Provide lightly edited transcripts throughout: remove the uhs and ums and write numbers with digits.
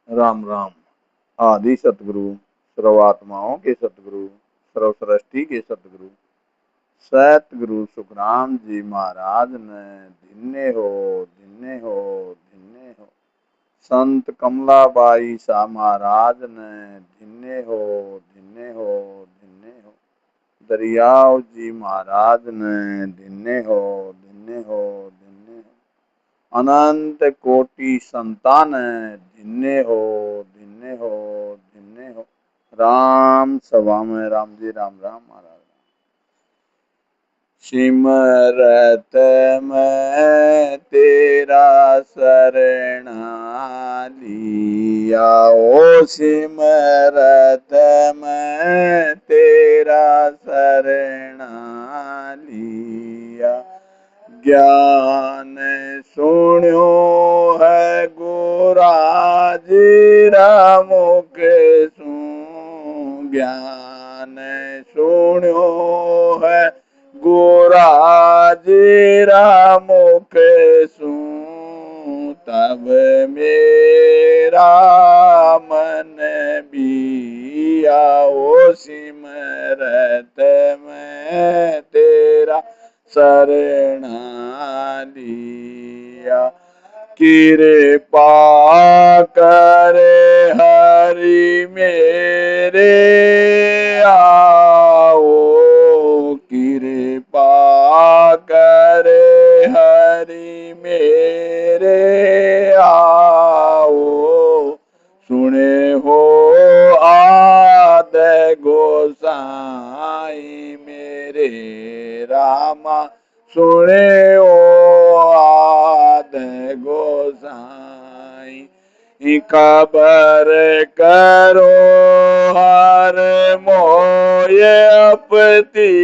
राम राम। आदि सतगुरु, सर्वात्माओं के सतगुरु, सर्वसृष्टि के सतगुरु सतगुरु सुखराम जी महाराज ने धन्य हो, धन्य हो, धन्य हो। संत कमलाबाई शाह महाराज ने धन्य हो, धन्य हो, धन्य हो। दरियाव जी महाराज ने धन्य हो, धन्य हो, धन्य हो। अनंत कोटि संतान धन्य हो, धन्य हो, धन्य हो। राम सभा में राम जी, राम राम महाराज। सिमरत मैं तेरा शरणा लिया, ओ सिमरत मैं तेरा शरणा लिया। ज्ञान सुन्यो है गुराजीरा मुख सुन, ज्ञान सुन्यो है गुराजीरा मुख सुन। तब मेरा मन बिया, ओ सिमरत में तेरा शरणा लिया। कृपा करे हरि मेरे आओ, कृपा करे हरि मेरे आओ। सुने हो आद गोसाई मेरे रामा, सुने ओ आद गोसाई। खबर करो हर मोये अपती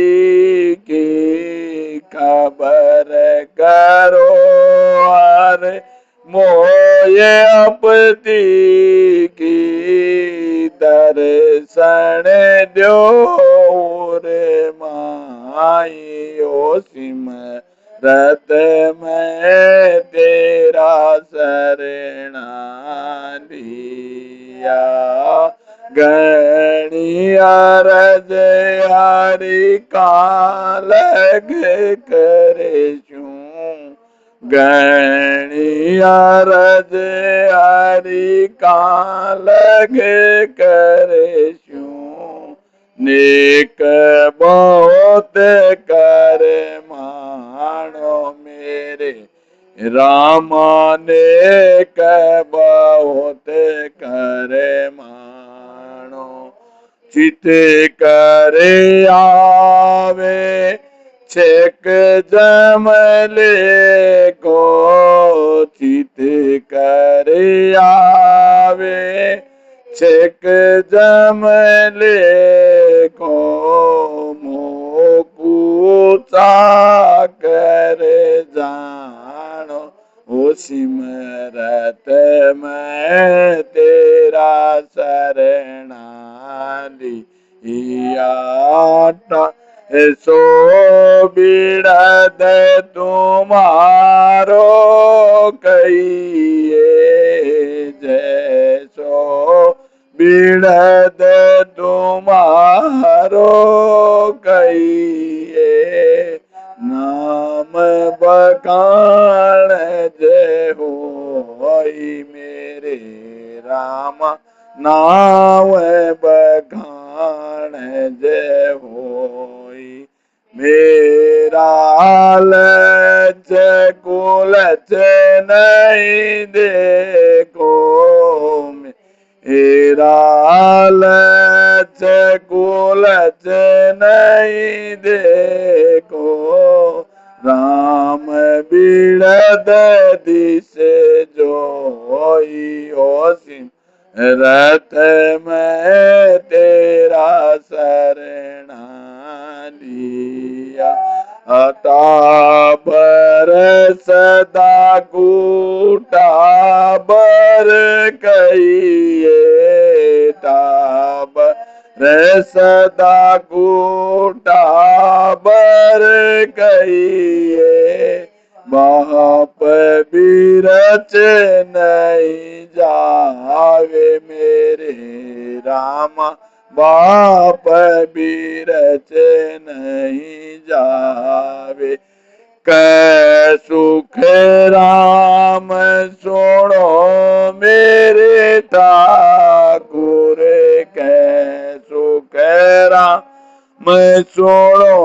की, खबर करो हर मोये अपती की। दर्शन दो रे माई, ओ सिमरत मैं तेरा शरणा लिया। गणी अरज हरि का लग करे छूं, गणी अरज हरि का लग करे छूं। नेक बहुत कर मानो मेरे रामा, नेक बहुत कर मानो। चित करे आवे छेक जमले को, चित करे आवे छेक जमले को। मोकूचा कर जानो, ओ सिमरत मैं तेरा शरणा लिया। सो बिड़द तुम्हारो कहिए, जैसो बिड़द तुम्हारो कहिए। नाम बखान जय होई मेरे रामा, नाम बखान जय होई। मेरा लच कुलच नहीं देखो, मेरा लच कुलच नहीं देखो। राम बिड़द दिस जोई, ओ सिमरत मैं तेरा शरणा लिया। अताबर सदा कूटा बर कहिए, ताब सदा कूटा बर कहिए। बाप बीर रच नहीं जावे मेरे रामा, बाप भी रच नहीं जावे। कै सुख राम सुनो मेरे ठाकुर, कै सुख राम सुनो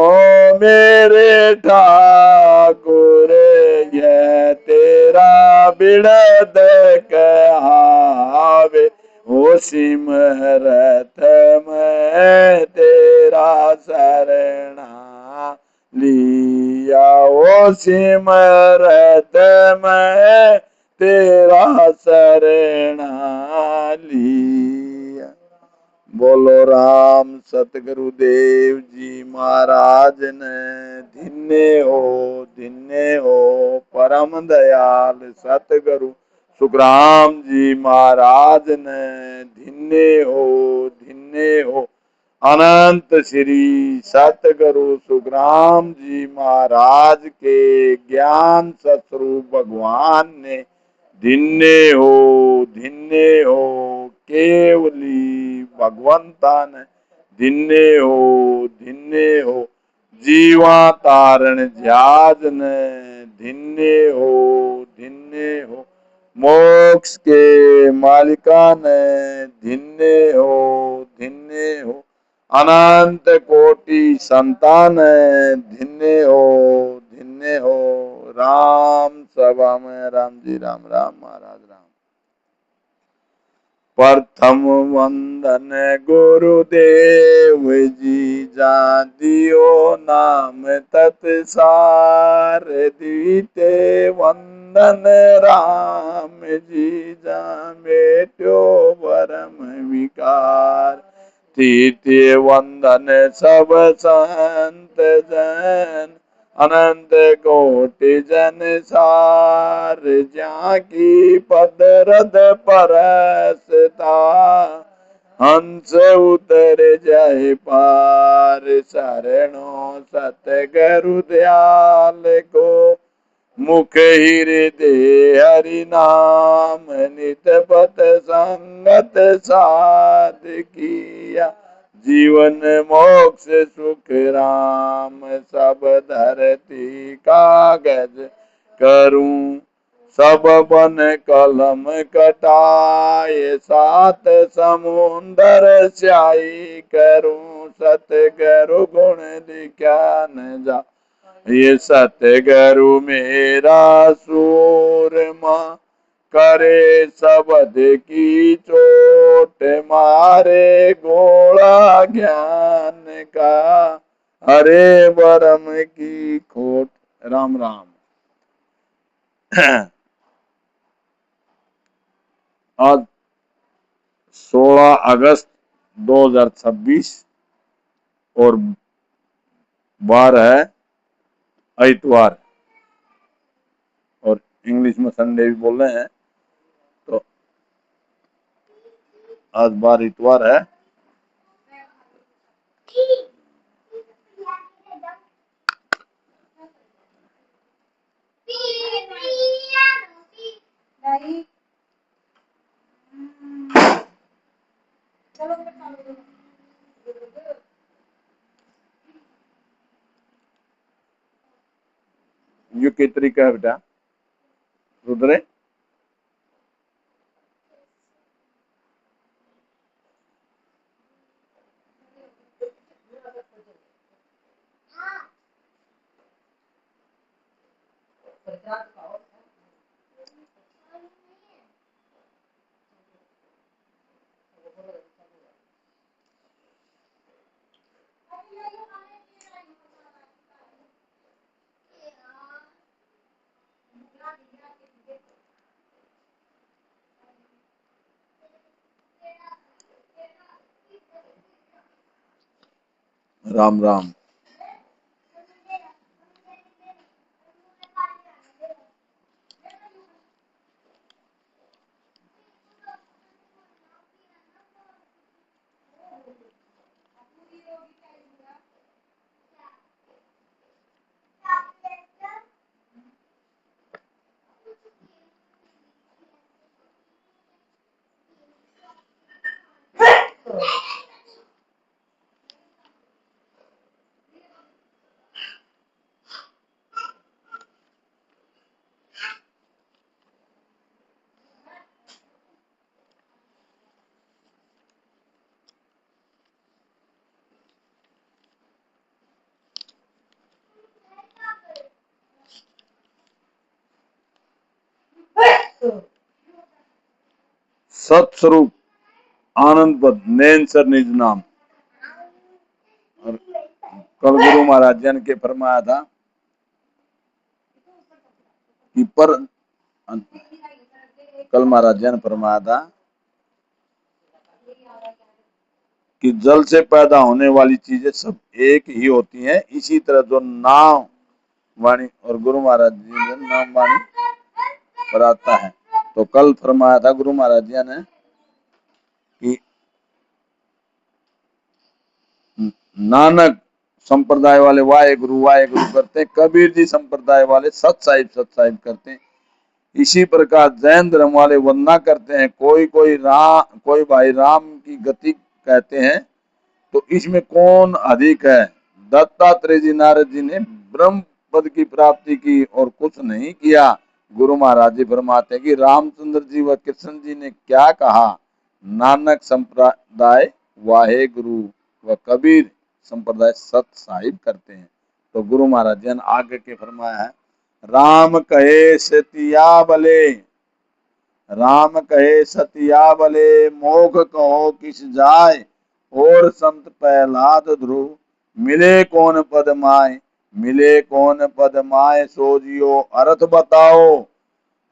मेरे ठाकुर, ये तेरा बिरद कहावे, ओ सिमरत मैं तेरा शरणा लिया, ओ सिमरत मैं तेरा शरणा लिया। बोलो राम सतगुरुदेव जी महाराज ने। धन्य हो परम दयाल सतगुरु सुखराम जी महाराज ने। धन्य हो अनंत श्री सतगुरु सुखराम जी महाराज के ज्ञान स्वरूप भगवान ने। धन्य हो केवली भगवंता ने। धन्य हो जीवा तारण जहाज ने। धन्य हो मोक्ष के मालिका ने। धन्य हो अनंत कोटि संतान है। धन्य हो राम सभा में राम जी राम राम महाराज राम। प्रथम वंदन गुरुदेव जी जा दियो नाम तत्सार। द्वितीय वंदन राम जी जा बेट्यो परम विकार। तृतीय वंदन सब संत जन अनंत कोटि जन सार। ज्या की पदरद परसता हंस उतर जाए पार। शरणों सतगुरु दयाल को मुख हृदय हरि नाम। नित पथ संगत साध किया जीवन मोक्ष सुख राम। सब धरती कागज करूं सब बन कलम कटाए। सात समुंदर स्याही करूं सतगुरु गुण दिखा न जा। ये सतगुरु मेरा सूरमा करे शब्द की चोट। मारे गोला ज्ञान का हरे बरम की खोट। राम राम। आज 16 अगस्त 2026 और 12 है इतवार, और इंग्लिश में संडे भी बोल रहे हैं। तो आज 12 इतवार है। ये के तरीका है बेटा रुद्रे? राम राम। सत्स्वरूप आनंद पद नैन सर निज नाम। और कल गुरु महाराज जी ने फरमाया था कि कल महाराज जी ने फरमाया था कि जल से पैदा होने वाली चीजें सब एक ही होती हैं। इसी तरह जो नाम वाणी और गुरु महाराज जी ने नाम वाणी पढ़ाता है। तो कल फरमाया था गुरु महाराज जी ने कि नानक संप्रदाय वाले वाहे गुरु करते हैं, कबीर जी संप्रदाय वाले सत साहिब करते हैं। इसी प्रकार जैन धर्म वाले वंदना करते हैं। कोई भाई राम की गति कहते हैं। तो इसमें कौन अधिक है? दत्तात्रेय जी नारद जी ने ब्रह्म पद की प्राप्ति की और कुछ नहीं किया। गुरु महाराज जी फरमाते हैं कि रामचंद्र जी व कृष्ण जी ने क्या कहा? नानक संप्रदाय वाहे गुरु व कबीर संप्रदाय सत साहिब करते हैं। तो गुरु महाराज जी ने आगे के फरमाया है, राम कहे सतिया बले मोख कहो किस जाय, और संत प्रहलाद ध्रुव मिले कौन पद माय सोजियो अर्थ बताओ,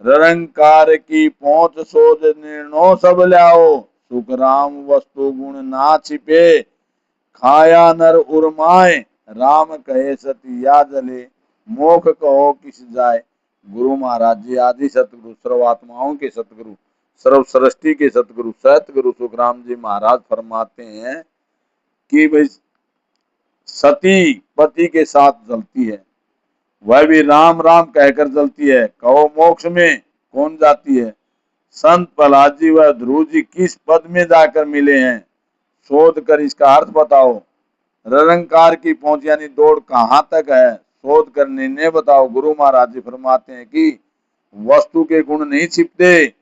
निरंकार की पहुंच सोज निर्णो सब ल्याओ, सुख राम वस्तु गुण ना छिपे खाया नर उर्माए, राम कहे सतिया जले मोख कहो किस जाए। गुरु महाराज जी आदि सतगुरु सर्वात्माओं के सतगुरु सर्व सृष्टि के सतगुरु सतगुरु सुखराम जी महाराज फरमाते हैं कि भाई सती पति के साथ जलती है, वह भी राम राम कहकर जलती है। कहो मोक्ष में कौन जाती है? संत प्रहलाद जी व ध्रुव जी किस पद में जाकर मिले हैं? शोध कर इसका अर्थ बताओ। निरंकार की पहुंच यानी दौड़ कहाँ तक है? शोध कर निर्णय बताओ। गुरु महाराज जी फरमाते हैं कि वस्तु के गुण नहीं छिपते।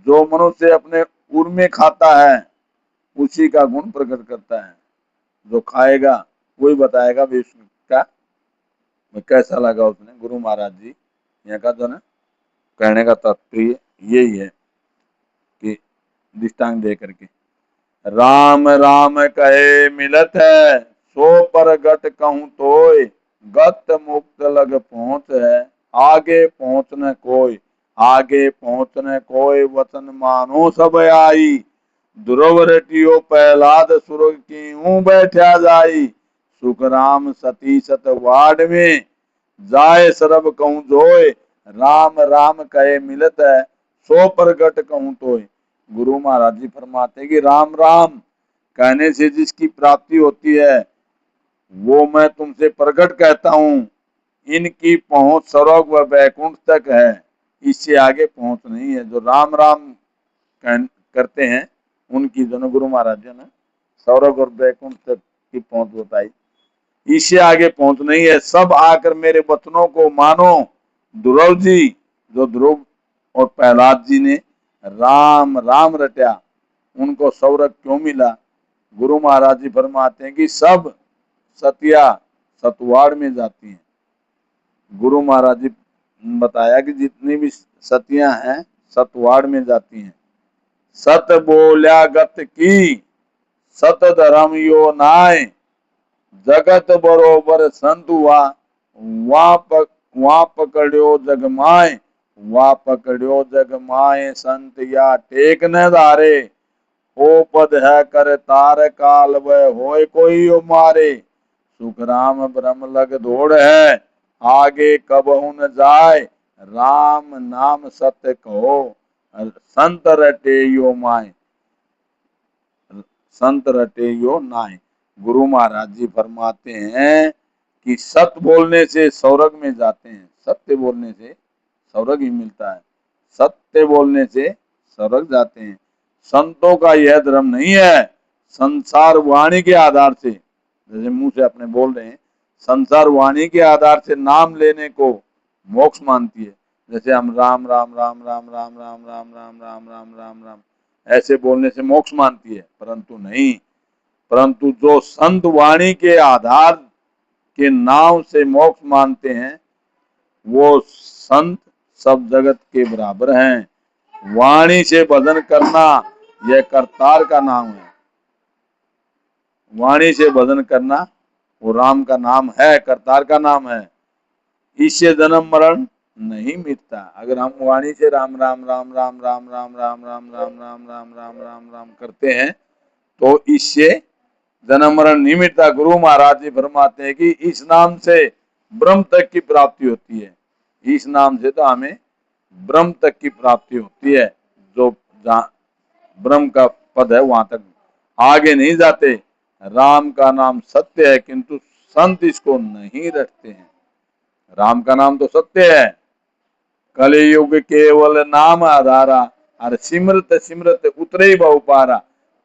जो मनुष्य अपने उर में खाता है उसी का गुण प्रकट करता है। जो खाएगा वही बताएगा भी उसका कैसा लगा उसने। गुरु महाराज जी यहाँ का जो ना कहने का तात्पर्य यही है कि दृष्टांत दे करके राम राम कहे मिलत है, सो पर गट कहूं तोय, गत मुक्त लग पहुंच है, आगे पहुंचने कोई वचन मानो सब आई, ध्रुव रटियो प्रहलाद सुरग की बैठा जाई, सुख राम सती सत वाड में जाए सरब कहूं जोय, राम राम कहे मिलत है, सो पर गट कहूं तोय। गुरु महाराज जी फरमाते कि राम राम कहने से जिसकी प्राप्ति होती है वो मैं तुमसे प्रकट कहता हूँ। इनकी पहुंच स्वर्ग व वैकुंठ तक है, इससे आगे पहुंच नहीं है। जो राम राम करते हैं उनकी जो गुरु महाराज जी ने स्वर्ग और वैकुंठ तक की पहुंच बताई, इससे आगे पहुंच नहीं है। सब आकर मेरे वचनों को मानो। ध्रुव जी जो ध्रुव और प्रहलाद जी ने राम राम रटा उनको स्वर्ग क्यों मिला? गुरु महाराज जी फरमाते हैं कि सब सतिया सतवाड़ में जाती हैं। गुरु महाराज जी बताया कि जितनी भी सतियां हैं सतवाड़ में जाती हैं। सत बोल्या गत की सत धर्म यो नाय, जगत बरोबर संत हुआ वहां पकड़ो जग माए, संत या टेक न धारे, ओ पद है कर तार काल वह होए कोई मारे, सुख राम ब्रह्म लग दौड़ है, आगे कब न जाए, राम नाम सत्य कहो, संत रटे यो नाय। गुरु महाराज जी फरमाते हैं कि सत्य बोलने से स्वर्ग में जाते हैं। सत्य बोलने से स्वर्ग ही मिलता है। सत्य बोलने से स्वर्ग जाते हैं। संतों का यह धर्म नहीं है संसार वाणी के आधार से, जैसे मुंह से अपने बोल रहे हैं, संसार वाणी के आधार से नाम लेने को मोक्ष मानती है। जैसे हम राम राम राम राम राम राम राम राम राम राम राम राम ऐसे बोलने से मोक्ष मानती है, परंतु नहीं। परंतु जो संत वाणी के आधार के नाम से मोक्ष मानते हैं वो संत सब जगत के बराबर हैं। वाणी से भजन करना यह करतार का नाम है। वाणी से भजन करना वो राम का नाम है, करतार का नाम है। इससे जन्म मरण नहीं मिटता। अगर हम वाणी से राम राम राम राम राम राम राम राम राम राम राम राम राम राम करते हैं तो इससे जन्म मरण नहीं मिटता। गुरु महाराज जी फरमाते हैं कि इस नाम से ब्रह्म तक की प्राप्ति होती है। इस नाम से तो हमें ब्रह्म तक की प्राप्ति होती है। जो ब्रह्म का पद है वहां तक आगे नहीं जाते। राम का नाम सत्य है किंतु संत इसको नहीं रखते हैं। राम का नाम तो सत्य है, कलयुग केवल नाम आधारा, और सिमरत सिमरत उतरे ही बहुपारा।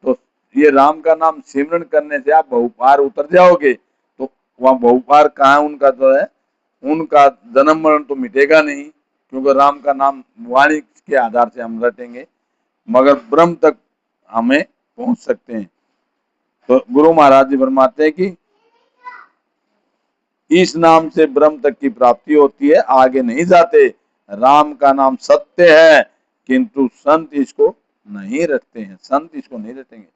तो ये राम का नाम सिमरन करने से आप बहुपार उतर जाओगे। तो वहां बहुपार कहाँ है उनका, जो है उनका जन्म मरण तो मिटेगा नहीं, क्योंकि राम का नाम वाणी के आधार से हम रटेंगे, मगर ब्रह्म तक हमें पहुंच सकते हैं। तो गुरु महाराज जी फरमाते हैं कि इस नाम से ब्रह्म तक की प्राप्ति होती है, आगे नहीं जाते। राम का नाम सत्य है किंतु संत इसको नहीं रखते हैं, संत इसको नहीं रखेंगे।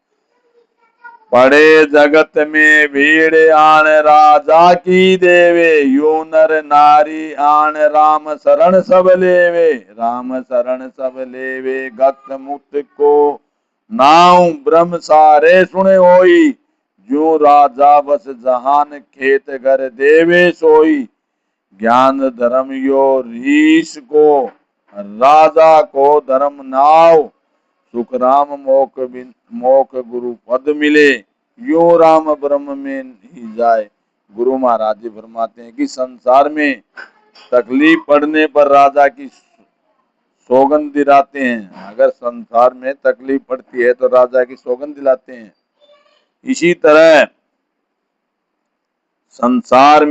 पड़े जगत में भीड़ आन राजा की देवे, यो नर नारी आन राम शरण सब लेवे। राम शरण सब लेवे गत मुक्त को, नाउ ब्रह्म सारे सुने होई। जो राजा बस जहान खेत घर देवे सोई। ज्ञान धर्म यो रीस को, राजा को धर्म नाव। सुख राम मोक गुरु पद मिले, यो राम ब्रह्म में ही जाए। गुरु महाराज जी फरमाते हैं कि संसार में तकलीफ पड़ने पर राजा की सौगंध दिलाते हैं। अगर संसार में तकलीफ पड़ती है तो राजा की सौगंध दिलाते हैं। इसी तरह संसार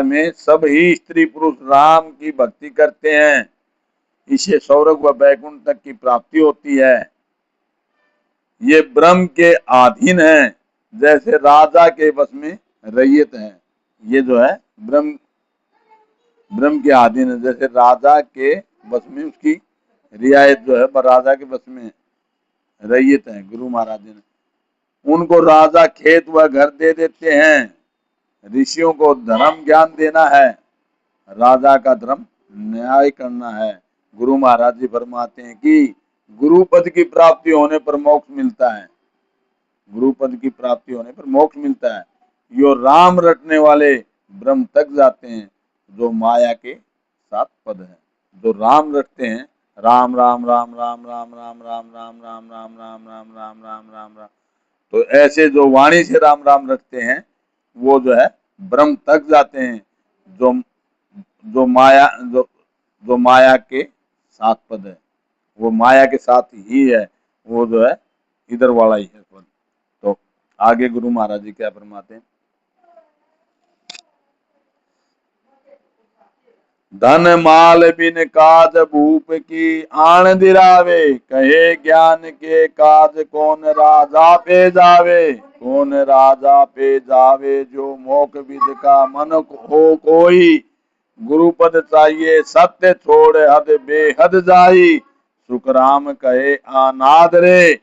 में सब ही स्त्री पुरुष राम की भक्ति करते हैं। इसे स्वर्ग व बैकुंठ तक की प्राप्ति होती है। ये ब्रह्म के अधीन है, जैसे राजा के वश में रैयत है। ये जो है ब्रह्म के अधीन है, जैसे राजा के वश में उसकी रियायत जो है राजा के वश में रैयत है। गुरु महाराज जी ने उनको राजा खेत व घर दे देते हैं। ऋषियों को धर्म ज्ञान देना है, राजा का धर्म न्याय करना है। गुरु महाराज जी फरमाते हैं कि गुरु पद की प्राप्ति होने पर मोक्ष मिलता है। गुरु पद की प्राप्ति होने पर मोक्ष मिलता है। यो राम रटने वाले ब्रह्म तक जाते हैं, जो माया के साथ पद है। जो राम रटते हैं, राम राम राम राम राम राम राम राम राम राम राम राम राम राम राम राम, तो ऐसे जो वाणी से राम राम रटते हैं वो जो है ब्रह्म तक जाते हैं। जो जो माया के साथ पद है, वो माया के साथ ही है, वो जो है इधर वाला ही है पद। तो आगे गुरु महाराज जी क्या फरमाते हैं। धन माल बिन काज भूप की आन दिरावे, कहे ज्ञान के काज कौन राजा पे जावे। कौन राजा पे जावे जो मोक विद का मन हो कोई। गुरु पद चाहिए सत्य छोड़ हद बेहद जाई। सुख राम कहे अनाद रे,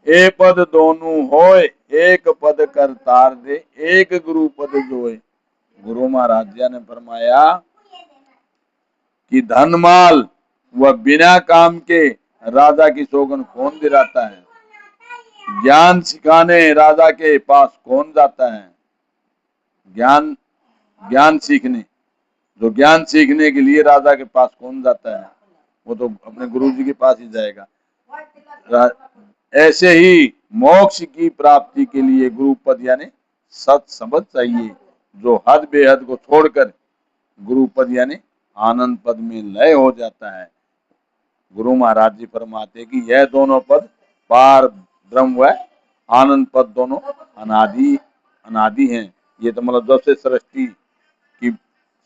ए पद दोनों होए। एक पद कर तार दे, एक गुरु पद जोए। गुरु महाराज जी ने फरमाया कि धन माल व बिना काम के राजा की सौगंध कौन दिलाता है। ज्ञान सिखाने राजा के पास कौन जाता है। ज्ञान सीखने, जो ज्ञान सीखने के लिए राजा के पास कौन जाता है, वो तो अपने गुरु जी के पास ही जाएगा। ऐसे ही मोक्ष की प्राप्ति के लिए गुरु पद यानी सत संबंध चाहिए, जो हद बेहद को छोड़कर गुरु पद यानी आनंद पद में लय हो जाता है। गुरु महाराज जी फरमाते कि यह दोनों पद पार ब्रह्म व आनंद पद दोनों अनादि हैं। ये तो मतलब जब से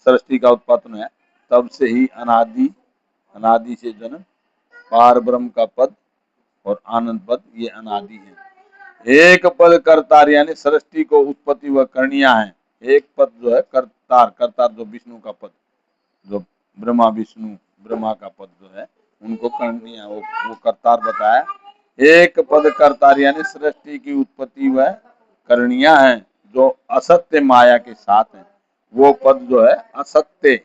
सृष्टि का उत्पत्ति है तब से ही अनादि से जन्म, पार ब्रह्म का पद और आनंद पद ये अनादि है। एक पद करता यानी सृष्टि को उत्पत्ति व करनिया है, एक पद जो है कर्तार, कर्तार जो विष्णु का पद, जो ब्रह्मा विष्णु ब्रह्मा का पद जो है उनको करणीय वो कर्तार बताया। एक पद कर्तार यानी सृष्टि की उत्पत्ति व करणीय है, जो असत्य माया के साथ है। वो पद जो है असत्य,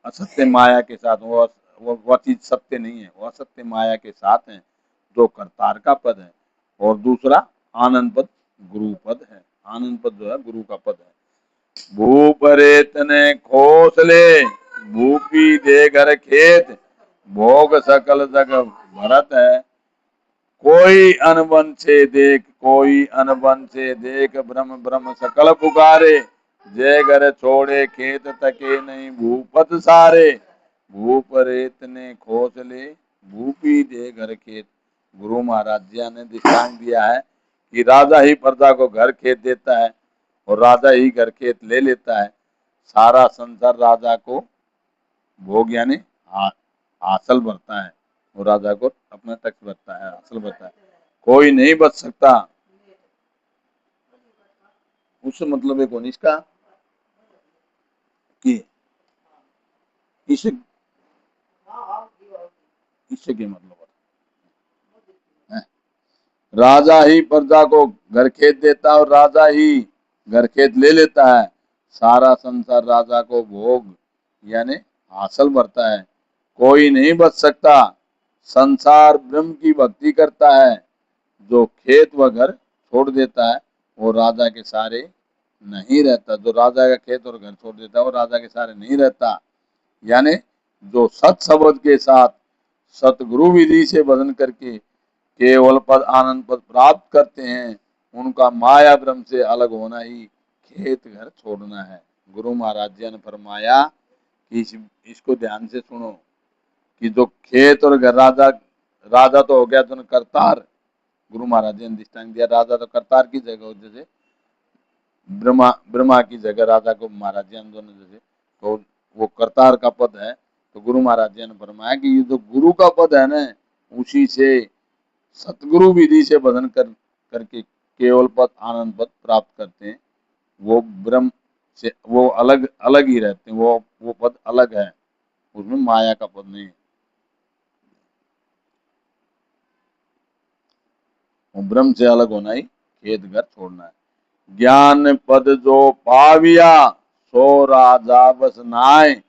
असत्य माया के साथ, वो चीज सत्य नहीं है, वो असत्य माया के साथ है, जो कर्तार का पद है। और दूसरा आनंद पद गुरु पद है। आनंद पद जो है गुरु का पद है। भूप रेत ने खोसले, भूपी दे घर खेत, भोग सकल जग भरत है। कोई अनबन से देख, कोई अनबन से देख, ब्रह्म ब्रह्म सकल पुकारे, जय घर छोड़े खेत तके नहीं भूपत सारे। भूप रेत ने खोसले, भूपी दे घर खेत। गुरु महाराज जी ने दृष्टांत दिया है कि राजा ही प्रजा को घर खेत देता है और राजा ही घर खेत ले लेता है। सारा संसार राजा को भोग यानी हासिल भरता है, वो राजा को अपना टैक्स भरता है, हासिल भरता है। कोई नहीं बच सकता। उससे मतलब एक इसका कि इससे के मतलब है राजा ही प्रजा को घर खेत देता है और राजा ही घर खेत ले लेता है। सारा संसार राजा को भोग यानी हासिल भरता है। कोई नहीं बच सकता। संसार ब्रह्म की भक्ति करता है, जो खेत व घर छोड़ देता है वो राजा के सारे नहीं रहता। जो राजा का खेत और घर छोड़ देता है वो राजा के सारे नहीं रहता। यानी जो सत शब्द के साथ सतगुरु विधि से भजन करके केवल पद आनंद पद प्राप्त करते हैं, उनका माया ब्रह्म से अलग होना ही खेत घर छोड़ना है। गुरु महाराज जी ने फरमाया कि इसको ध्यान से सुनो कि जो खेत और घर, राजा राजा तो हो गया तो करतार। गुरु महाराज जी ने दृष्टांत दिया, राजा तो करतार की जगह हो, जैसे ब्रह्मा ब्रह्मा की जगह राजा को महाराज जी ने दोनों जैसे, तो वो करतार का पद है। तो गुरु महाराज जी ने फरमाया कि ये जो गुरु का पद है ना, उसी से सतगुरु विधि से भजन करके केवल पद आनंद पद प्राप्त करते हैं। वो ब्रह्म से वो अलग अलग ही रहते हैं, वो पद अलग है, उसमें माया का पद नहीं है। वो ब्रह्म से अलग होना ही खेत घर छोड़ना है। ज्ञान पद जो पाविया, सो राजा बस नाय,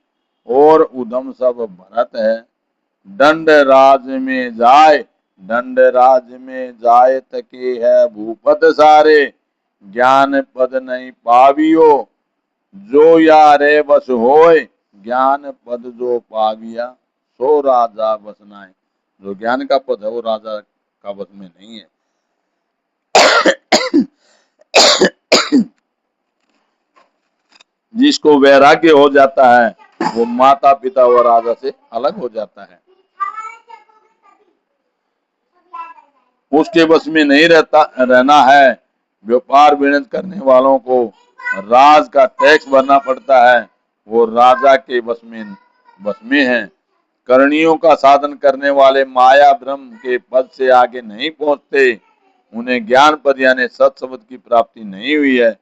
और उधम सब भरत है। दंड राज में जाए, दंड राज में जाए तके है भूपत सारे। ज्ञान पद नहीं पावियो, जो यारे बस होए, ज्ञान पद जो पाविया, सो राजा बस नाय। जो ज्ञान का पद है वो राजा का बस में नहीं है। जिसको वैराग्य हो जाता है वो माता पिता और राजा से अलग हो जाता है, उसके बस में नहीं रहना है। व्यापार वाणिज्य करने वालों को राज का टैक्स भरना पड़ता है, वो राजा के बस में है। करणियों का साधन करने वाले माया ब्रह्म के पद से आगे नहीं पहुंचते, उन्हें ज्ञान पद यानी सत शब्द की प्राप्ति नहीं हुई है।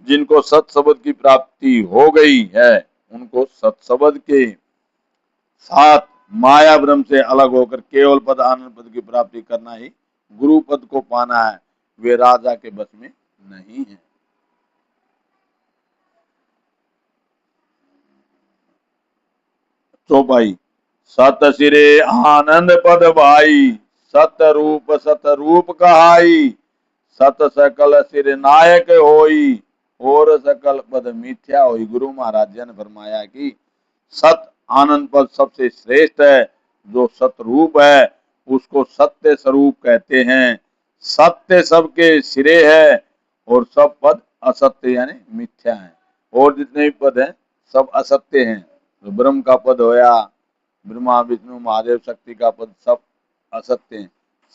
जिनको सत शब्द की प्राप्ति हो गई है, उनको सत शब्द के साथ माया ब्रह्म से अलग होकर केवल पद आनंद पद की प्राप्ति करना ही गुरु पद को पाना है। वे राजा के बस में नहीं है। चौपाई। सत सिरे आनंद पद भाई, सत रूप कहाई, सत सकल सिर नायक होई, और सकल पद मिथ्या होई। गुरु महाराज जी ने फरमाया कि सत आनंद पद सबसे श्रेष्ठ है। जो सतरूप है उसको सत्य स्वरूप कहते हैं। सत्य सबके सिरे है और सब पद असत्य यानी मिथ्या है। और जितने भी पद हैं सब असत्य हैं। तो ब्रह्म का पद होया, ब्रह्मा विष्णु महादेव शक्ति का पद सब असत्य हैं।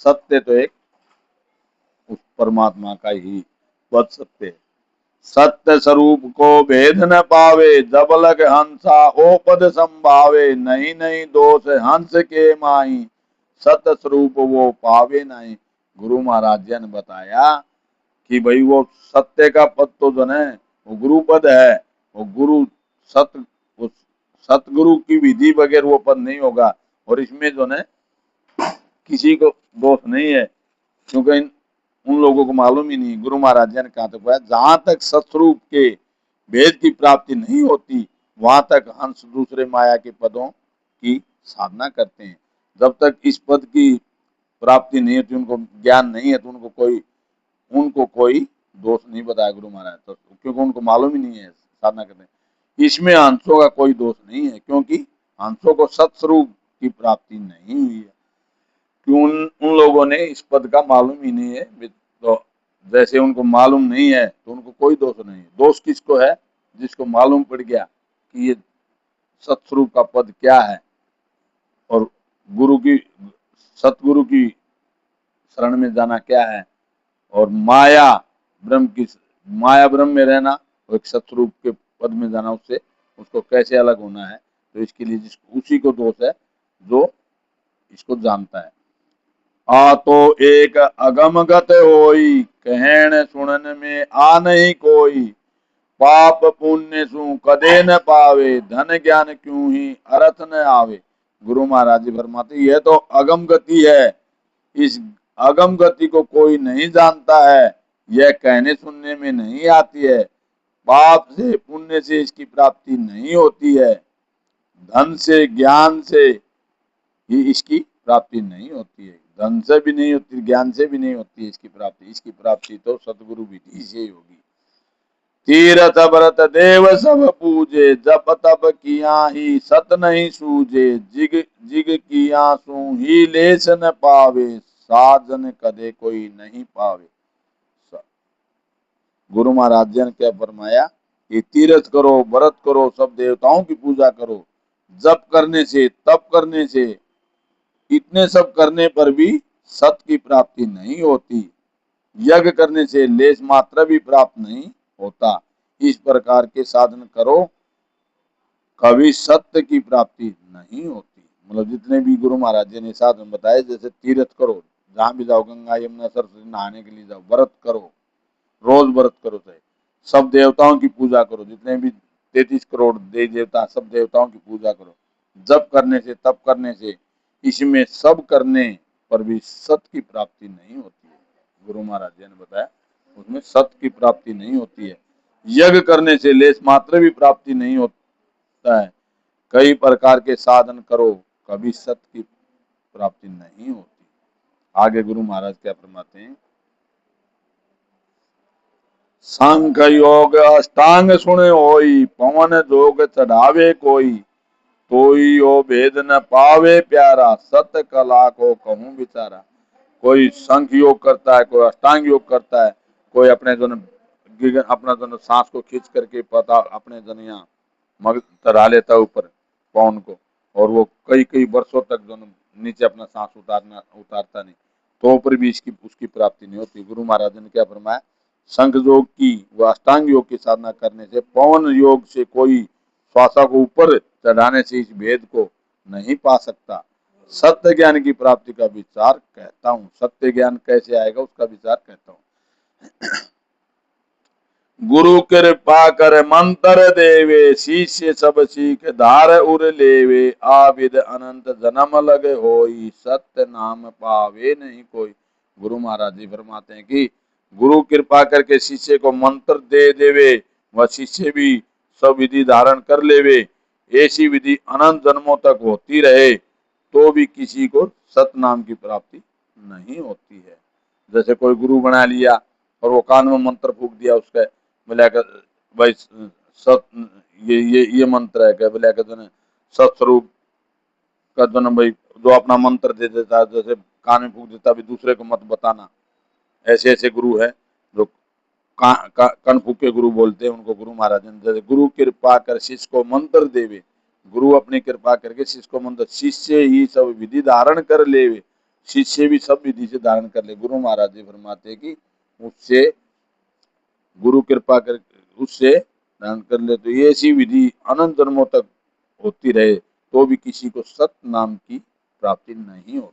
सत्य तो एक उस परमात्मा का ही पद सत्य है। सत्य स्वरूप को भेद न पावे, जब लग हंसा हो पद संभावे, नहीं नहीं दोष हंस के माही, सत्य स्वरूप वो पावे नहीं। गुरु महाराज जी ने बताया कि भाई वो सत्य का पद तो जो है वो गुरु पद है, वो गुरु वो सतगुरु की विधि बगैर वो पद नहीं होगा। और इसमें जो है किसी को दोष नहीं है, क्योंकि उन लोगों को मालूम ही नहीं। गुरु महाराज जी ने कहा था जहां तक सतस्वरूप के भेद की प्राप्ति नहीं होती वहां तक हंस दूसरे माया के पदों की साधना करते हैं। जब तक इस पद की प्राप्ति नहीं होती, उनको ज्ञान नहीं है, तो उनको कोई दोष नहीं बताया गुरु महाराज, तो क्योंकि उनको मालूम ही नहीं है साधना करने। इसमें हंसों का कोई दोष नहीं है, क्योंकि हंसों को सत्स्वरूप की प्राप्ति नहीं हुई है, कि उन लोगों ने इस पद का मालूम ही नहीं है। तो जैसे उनको मालूम नहीं है तो उनको कोई दोष नहीं है। दोष किसको है? जिसको मालूम पड़ गया कि ये सत्स्वरूप का पद क्या है और गुरु की सतगुरु की शरण में जाना क्या है, और माया ब्रह्म में रहना और एक सतस्वरूप के पद में जाना, उससे उसको कैसे अलग होना है। तो इसके लिए उसी को दोष है जो इसको जानता है। आ तो एक अगमगत होई, कहन सुनन में आ नहीं कोई, पाप पुण्य सु कदे न पावे, धन ज्ञान क्यों ही अर्थ न आवे। गुरु महाराज जी फरमाते यह तो अगम गति है, इस अगम गति को कोई नहीं जानता है, यह कहने सुनने में नहीं आती है, पाप से पुण्य से इसकी प्राप्ति नहीं होती है, धन से ज्ञान से ही इसकी प्राप्ति नहीं होती है। धन से भी नहीं होती, ज्ञान से भी नहीं होती है इसकी प्राप्ति। इसकी प्राप्ति तो सतगुरु विधि से ही होगी। तीरथ व्रत देव सब पूजे, जप तप किया ही सत नहीं सूझे, जिग जिग किया सू ही लेस न पावे, साधन कदे कोई नहीं पावे। गुरु महाराज जी ने क्या फरमाया कि तीर्थ करो, व्रत करो, सब देवताओं की पूजा करो, जप करने से, तप करने से, इतने सब करने पर भी सत की प्राप्ति नहीं होती, यज्ञ करने से लेस मात्र भी प्राप्त नहीं होता। इस प्रकार के साधन करो, कभी सत्य की प्राप्ति नहीं होती। मतलब जितने भी गुरु महाराज जी ने साधन बताए, जैसे तीर्थ करो, जहां भी जाओ, गंगा यमुना सरस्वती नहाने के लिए जाओ, व्रत करो, रोज व्रत करो, चाहे सब देवताओं की पूजा करो, जितने भी 33 करोड़ देवी देवता, सब देवताओं की पूजा करो, जप करने से, तप करने से, इसमें सब करने पर भी सत्य की प्राप्ति नहीं होती है। गुरु महाराज जी ने बताया उसमें सत्य की प्राप्ति नहीं होती है। यज्ञ करने से लेस मात्र भी प्राप्ति नहीं होता है। कई प्रकार के साधन करो, कभी सत्य की प्राप्ति नहीं होती। आगे गुरु महाराज क्या फरमाते हैं, सांख योग अष्टांग सुने होई, पवन जोग चढ़ावे कोई, कोई ओ भेद न पावे प्यारा, सत कला को कहूं बिचारा। कोई संख योग करता है, कोई अष्टांग योग करता है, कोई अपने जो सांस को खींच करके पता अपने जन यहाँ मग चढ़ा लेता है ऊपर पवन को, और वो कई कई वर्षों तक जो नीचे अपना सांस उतारता नहीं, तो ऊपर भी उसकी प्राप्ति नहीं होती। गुरु महाराज ने क्या फरमाया, संख योग की व अष्टांग योग की साधना करने से, पवन योग से कोई श्वासा को ऊपर चढ़ाने से इस भेद को नहीं पा सकता। सत्य ज्ञान की प्राप्ति का विचार कहता हूँ। सत्य ज्ञान कैसे आएगा उसका विचार कहता हूँ। गुरु कृपा कर मंत्र देवे, शिष्य सब सीख धार उर लेवे, आविद अनंत जन्म लगे होई, सत्य नाम पावे नहीं कोई। गुरु महाराज जी फरमाते हैं कि गुरु कृपा करके शिष्य को मंत्र दे देवे, वह शिष्य भी सब विधि धारण कर लेवे, ऐसी विधि अनंत जन्मों तक होती रहे, तो भी किसी को सत्य नाम की प्राप्ति नहीं होती है। जैसे कोई गुरु बना लिया और वो कान में मंत्र फूक दिया उसके, बोले भाई सत ये मंत्र है क्या, बोले सत्स्वरूप का जो भाई जो अपना मंत्र दे देता है, जैसे कान में फूक देता, भी दूसरे को मत बताना। ऐसे ऐसे गुरु है जो कन फूक के गुरु बोलते हैं, उनको गुरु महाराज ने, जैसे गुरु कृपा कर शिष्य को मंत्र देवे, गुरु अपनी कृपा करके शिष्य को मंत्र, शिष्य ही सब विधि धारण कर लेवे, शिष्य भी सब विधि से धारण कर ले। गुरु महाराज जी फरमाते हैं कि उससे गुरु कृपा कर उससे धारण कर ले, तो ये ऐसी विधि अनंत जन्मों तक होती रहे, तो भी किसी को सत्य नाम की प्राप्ति नहीं होती।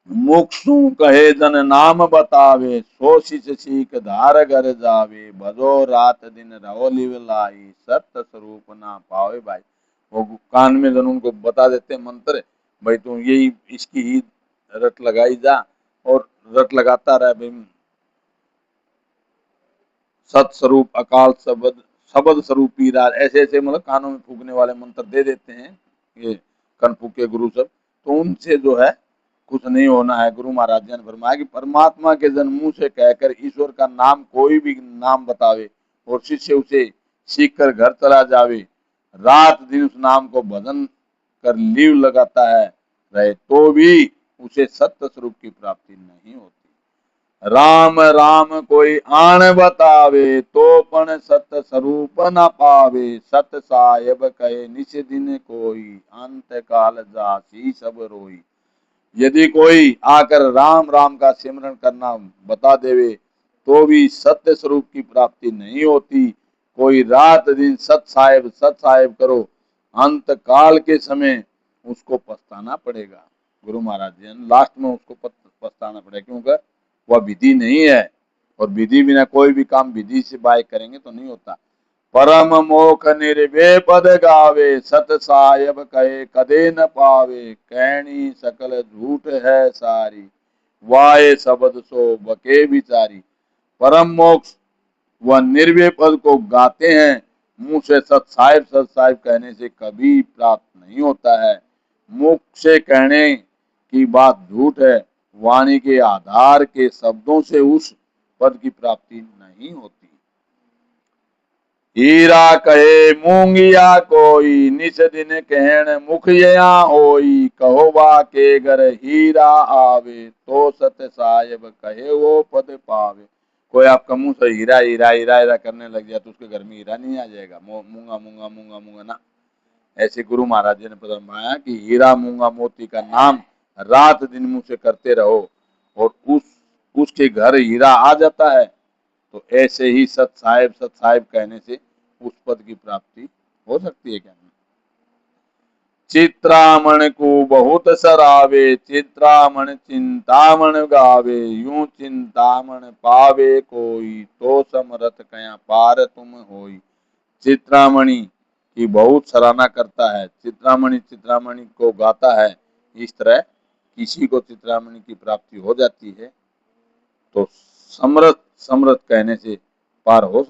मुक्षु कहे जन नाम बतावे, सो शिष सीख धार घर जावे, भजो रात दिन रहो लिव लाई, सत्य स्वरूप ना पावे भाई। वो कान में जन उनको बता देते मंत्र, भाई तुम यही इसकी ही रट लगाई जा, और रट लगाता रहे भाई। सत स्वरूप अकाल शब्द शब्द स्वरूपी राज, ऐसे ऐसे मतलब कानों में फूकने वाले मंत्र दे देते हैं ये कनफू के गुरु सब। तो उनसे जो है कुछ नहीं होना है। गुरु महाराज जी ने फरमाया कि परमात्मा के जन मुंह से कहकर ईश्वर का नाम कोई भी नाम बतावे और शिष्य उसे सीख कर घर चला जावे, रात दिन उस नाम को भजन कर लीव लगाता है रहे, तो भी उसे सत्य स्वरूप की प्राप्ति नहीं होती। राम राम कोई आन बतावे, तो पण सत स्वरूप न पावे, सत साहेब कहे निश दिन कोई, अंत काल जासी सब रोई। यदि कोई आकर राम राम का सिमरन करना बता देवे तो भी सत्य स्वरूप की प्राप्ति नहीं होती। कोई रात दिन सत साहेब करो, अंत काल के समय उसको पछताना पड़ेगा। गुरु महाराज जी लास्ट में उसको पछताना पड़ेगा, क्योंकि वह विधि नहीं है, और विधि बिना कोई भी काम विधि से बाय करेंगे तो नहीं होता। परम मोख निर्वे पद गावे, सत साहेब कहे कदे न पावे, कहनी सकल झूठ है सारी, वाये शब्द सो बके विचारी। परम मोक्ष वह निर्वे पद को गाते हैं, मुंह से सत साहेब कहने से कभी प्राप्त नहीं होता है। मुख से कहने की बात झूठ है, वाणी के आधार के शब्दों से उस पद की प्राप्ति नहीं होती। हीरा कहे मूंगिया कोई, निस दिन कहन मुख या होई, कहो बा के घर हीरा आवे, तो सत्य साहेब कहे वो पद पावे। कोई आपका मुंह से हीरा हीरा हीरा हीरा करने लग जाए तो उसके घर में हीरा नहीं आ जाएगा, मूंगा मूंगा मूंगा मूंगा ना। ऐसे गुरु महाराज जी ने फरमाया कि हीरा मूंगा मोती का नाम रात दिन मुंह से करते रहो और उसके घर हीरा आ जाता है। तो ऐसे ही सत साहेब कहने से उस पद की प्राप्ति हो सकती है क्या? चित्रामण को बहुत सरावे, चित्रामण चिंतामण गावे, यूं चिंतामण पावे कोई, तो समरथ कया पार तुम होई। चित्रामणि की बहुत सराहना करता है, चित्रामणि को गाता है, इस तरह किसी को चित्रामणि की प्राप्ति हो जाती है। तो समरथ समरथ कहने से पार हो